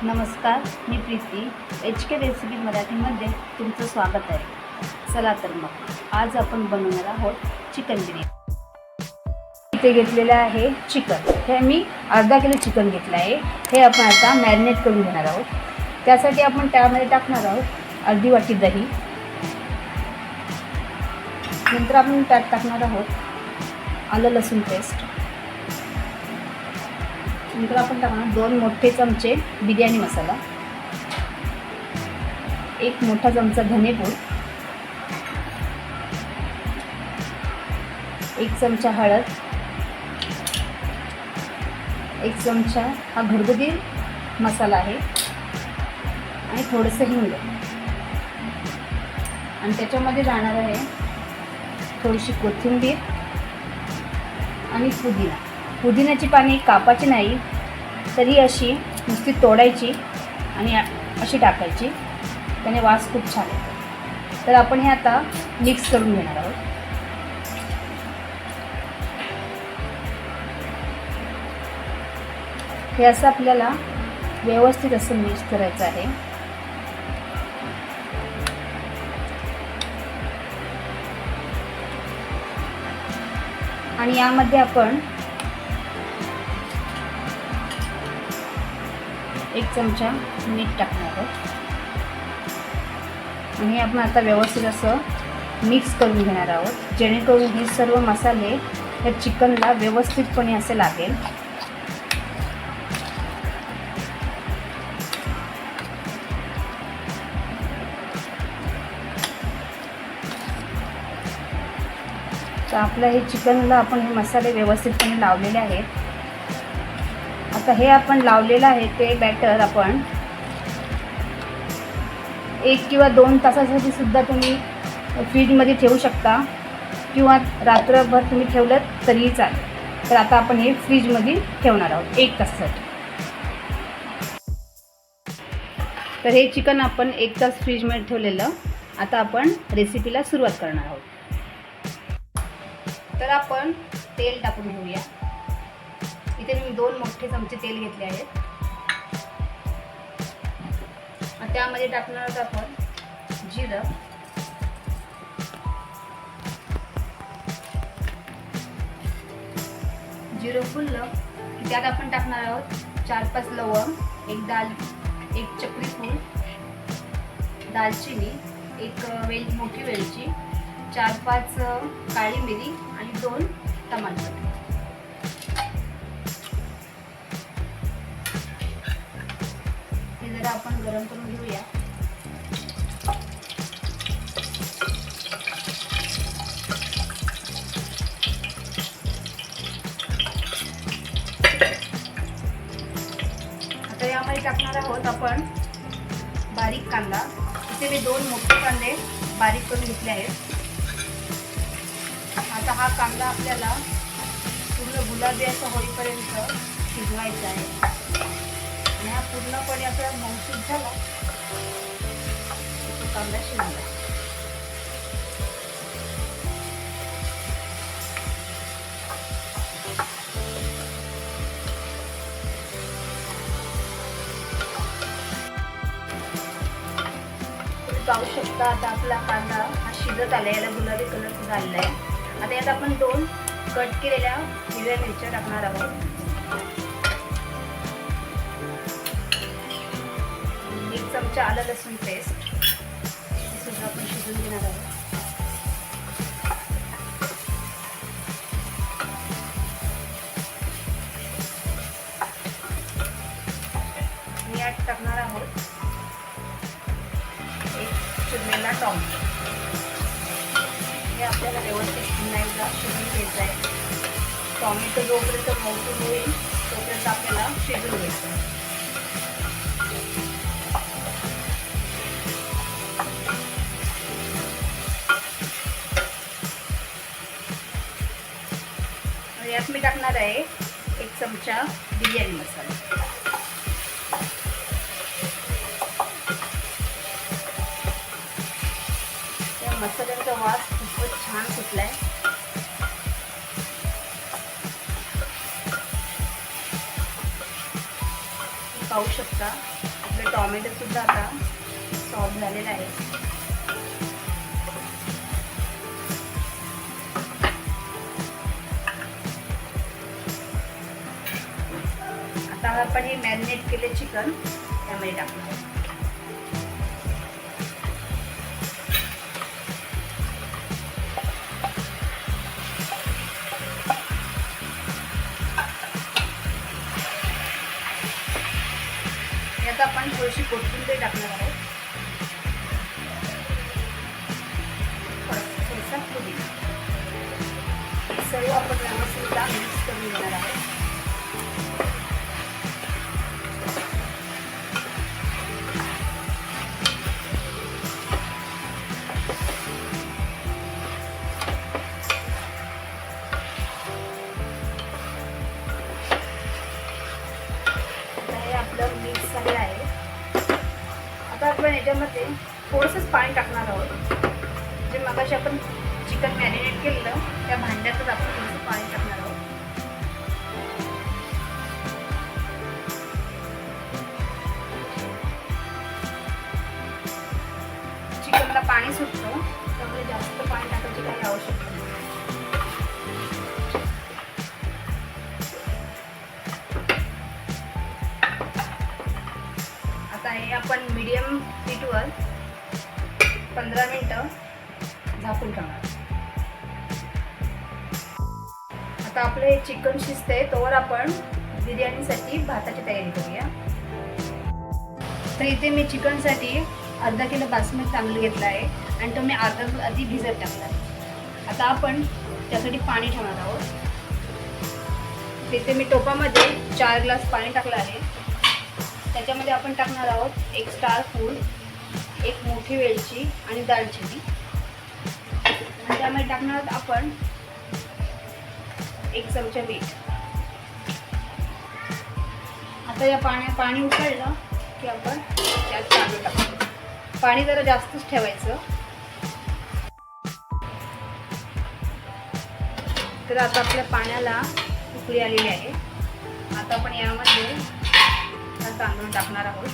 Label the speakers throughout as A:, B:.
A: नमस्कार, मी Preeti. HK recipe मराठीमध्ये तुमचं स्वागत आहे. चला तर मग आज आपण बनवणार आहोत चिकन बिर्याणी. इथे घेतलेलं आहे चिकन. हे मी अर्धा किलो चिकन घेतलं आहे. हे आपण आता मॅरिनेट करून घेणार आहोत. त्यासाठी आपण त्यामध्ये टाकणार आहोत अर्धी वाटी दही. नंतर आपण त्यात टाकणार आहोत आलं लसूण पेस्ट. नंतर आपण टाकणार 2 मोठे चमचे बिर्याणी मसाला, 1 मोठा चमचा धनेपूड, 1 चमचा हळद, 1 चमचा हा घरगुती मसाला आहे आणि थोडंसं हिंग. आणि त्याच्यामध्ये जाणार आहे थोडीशी कोथिंबीर आणि पुदिना. पुदिन्याची पाने कापाची नाही, तरी अशी नुसती तोडायची आणि अशी टाकायची. त्याने वास खूप छान येतो. तर आपण हे आता मिक्स करून घेणार आहोत. हे असं आपल्याला व्यवस्थित असं मिक्स करायचं आहे. आणि यामध्ये आपण 1 चमचा मीठ टाकणार आहोत आणि आपण आता व्यवस्थित असं मिक्स करून घेणार आहोत, जेणेकरून हे सर्व मसाले या चिकनला व्यवस्थितपणे असे लागेल. तर आपल्या हे चिकनला आपण हे मसाले व्यवस्थितपणे लावलेले आहेत. आता हे आपण लावलेलं आहे ते बॅटर आपण 1 किंवा 2 तासासाठी सुद्धा तुम्ही फ्रीजमध्ये ठेवू शकता किंवा रात्रभर तुम्ही ठेवलं तरीही चालेल. तर आता आपण हे फ्रीजमध्ये ठेवणार आहोत 1 तासासाठी. तर हे चिकन आपण 1 तास फ्रीजमध्ये ठेवलेलं. आता आपण रेसिपीला सुरुवात करणार आहोत. तर आपण तेल टाकून घेऊया. इथे मी 2 मोठे चमचे तेल घेतले आहेत. त्यामध्ये टाकणार आहोत आपण जिरं, जिरं फुललं की त्यात आपण टाकणार आहोत 4-5 लवंग, 1 चक्री फूल, दालचिनी, 1 मोठी वेलची, 4-5 काळी मिरी आणि 2 टमाटर. आपण गरम करून घेऊया. आता यामध्ये टाकणार आहोत आपण बारीक कांदा. इथे मी 2 मोठे कांदे बारीक करून घेतले आहेत. आता हा कांदा आपल्याला पूर्ण गुलाबी असा होईपर्यंत शिजवायचा आहे. आणि हा पूर्णपणे आपला मऊसूत झाला तो कांदा शिजला. तुम्ही पाहू शकता आता आपला कांदा हा शिजत आला, याला गुलाबी कलर झालेला आहे. आता यात आपण 2 कट केलेल्या हिरव्या मिरच्या टाकणार आहोत. 1 चमचा आलं लसूण पेस्ट सुद्धा आपण शिजवून घेणार आहोत. आणि यात टाकणार आहोत 1 चिरलेला टोमॅटो. हे आपल्याला व्यवस्थित पुन्हा एकदा शिजवून घ्यायचं आहे. टोमॅटो जोपर्यंत मऊसूत होईल तोपर्यंत आपल्याला शिजवून घ्यायचं आहे. यात मी टाकणार आहे 1 चमचा बिर्याणी मसाला. त्या मसाल्याचा वास खूपच छान सुटलाय. पाहू शकता आपलं टोमॅटो सुद्धा आता सॉफ्ट झालेला आहे. आता आपण हे मॅरिनेट केले चिकन त्यामध्ये टाकणार. यात आपण थोडीशी कोथिंबीर टाकणार आहोत. थोडासा पुदिना. सर्व आपण व्यवस्थित मिक्स करून घेणार आहोत. आपलं मिक्स झालेलं आहे. आता आपण याच्यामध्ये थोडंसंच पाणी टाकणार आहोत. जे मगाशी आपण चिकन मॅरिनेट केलेलं त्या भांड्यातच आपण थोडंसं पाणी टाकणार आहोत. चिकनला पाणी सुटतं त्यामुळे जास्त पाणी टाकायची काही आवश्यकता नाही. हे आपण मीडियम हीटवर 15 मिनिटं झाकून ठेवणार. आता आपलं हे चिकन शिजतंय तोवर आपण बिर्याणीसाठी भाताची तयारी करूया. तर इथे मी चिकनसाठी अर्धा किलो बासमती तांदूळ घेतला आहे आणि तो मी अर्धा तास आधी भिजत टाकला. आता आपण त्यासाठी पाणी ठेवणार आहोत. तिथे मी टोपामध्ये 4 ग्लास पाणी टाकलं आहे. त्याच्यामध्ये आपण टाकणार आहोत 1 स्टार फूल, 1 मोठी वेलची आणि दालचिनी. आणि त्यामध्ये टाकणार आहोत आपण 1 चमचा मीठ. आता या पाणी उकळलं की आपण त्यात तांदूळ टाकतो. पाणी जरा जास्तच ठेवायचं. तर आता आपल्या पाण्याला उकळी आलेली आहे. आता आपण यामध्ये तांदूळ टाकणार आहोत.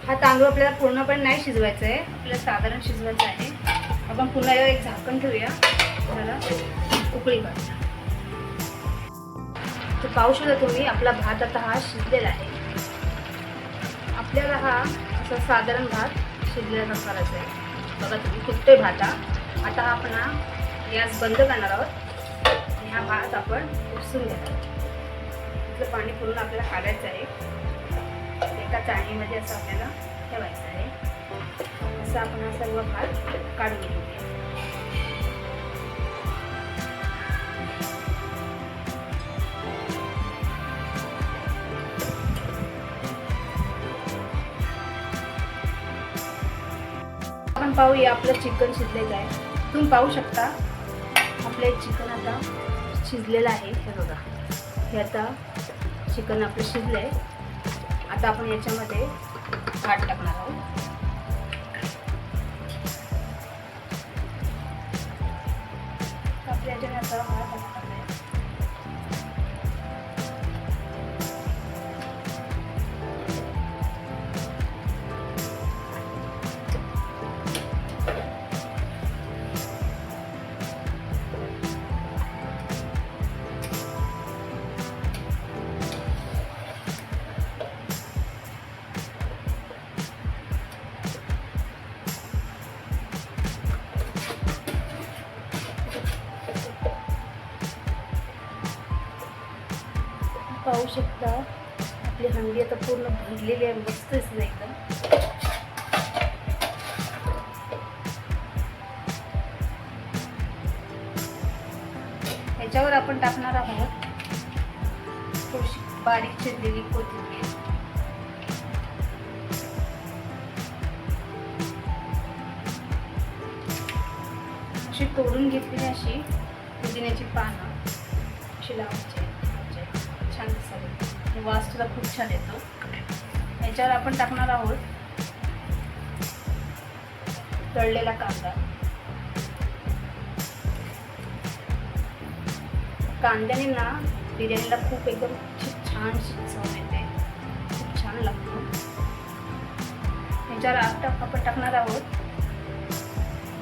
A: हा तांदूळ आपल्याला पूर्णपणे नाही शिजवायचा आहे, आपल्याला साधारण शिजवायचा आहे. आपण पुन्हा यावर एक झाकण ठेवूया. त्याला उकळी काढूया. तर पाहू शकता तुम्ही आपला भात आता हा शिजलेला आहे. आपल्याला हा असा साधारण भात शिजलेला करायचा आहे. बघा तुम्ही फुटतोय भात. आता हा आपण गॅस बंद करणार आहोत आणि हा भात आपण उपसून घेणार आहोत. इथलं पाणी पूर्ण आपल्याला काढायचं आहे. एका चाळणीमध्ये असं आपल्याला ठेवायचं आहे. असं आपण हा सर्व भात काढून घेऊया. आपण पाहूया आपलं चिकन शिजलेलं आहे. तुम्ही पाहू शकता आपलं चिकन आता शिजलेलं आहे. हे बघा, हे आता चिकन आपलं शिजलं आहे. आता आपण याच्यामध्ये भात टाकणार आहोत. आपल्या याच्याने आता भात टाकणार आहे. पाहू शकता आपली हंडी आता पूर्ण भरलेली आहे. मस्त दिसते एकदम. याच्यावर आपण टाकणार आहोत थोडीशी बारीक चिरलेली कोथिंबीर. अशी तोडून घेतलेली अशी पुदिन्याची पानं अशी लावायची छान दिसावी. वास सुद्धा खूप छान येतो. याच्यावर आपण टाकणार आहोत तळलेला कांदा. कांद्याने ना बिर्याणीला खूप एकदम छान चव येते, खूप छान लागतो. याच्यावर आपण टाकणार आहोत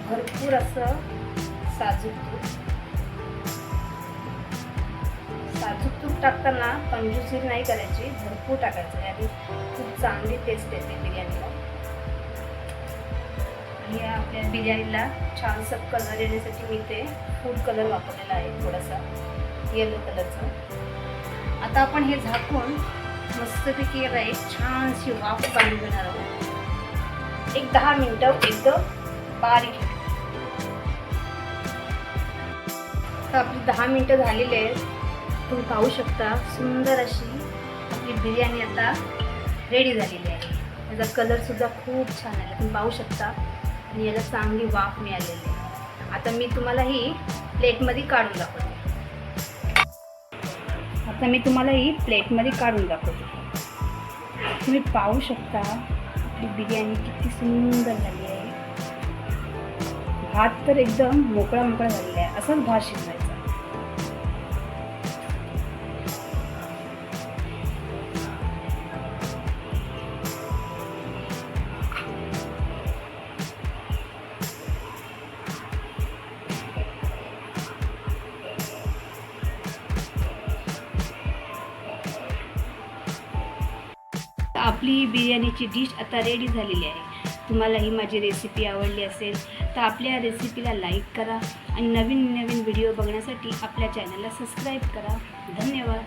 A: भरपूर असं साजूक तूप. साजूक तूप टाकताना कंजूसी नाही करायची, भरपूर टाकायचं आहे आणि खूप चांगली टेस्ट येते बिर्याणीला. आणि आपल्या बिर्याणीला छानसं कलर येण्यासाठी मी ते फूड कलर वापरलेला आहे, थोडासा येलो कलरचं. आता आपण हे झाकून मस्तपैकी एक छानशी वाफ काढून घेणार आहोत. एक 10 मिनिटं एकदम बारीक. तर आपली 10 मिनिटं झालेली आहेत. तुम्ही पाहू शकता सुंदर अशी आपली बिर्याणी आता रेडी झालेली आहे. त्याचा कलरसुद्धा खूप छान आहे, तुम्ही पाहू शकता. आणि याला चांगली वाफ मिळालेली आहे. आता मी तुम्हाला ही प्लेटमध्ये काढून दाखवते. तुम्ही पाहू शकता आपली बिर्याणी किती सुंदर झाली आहे. भात तर एकदम मोकळा झालेला आहे. असाच भात शिजवायचा. आपली बिर्याणीची डिश आता रेडी झालेली आहे. तुम्हाला ही माझी रेसिपी आवडली असेल तर आपल्या रेसिपीला लाईक करा आणि नवीन व्हिडिओ बघण्यासाठी आपल्या चॅनलला सबस्क्राईब करा. धन्यवाद.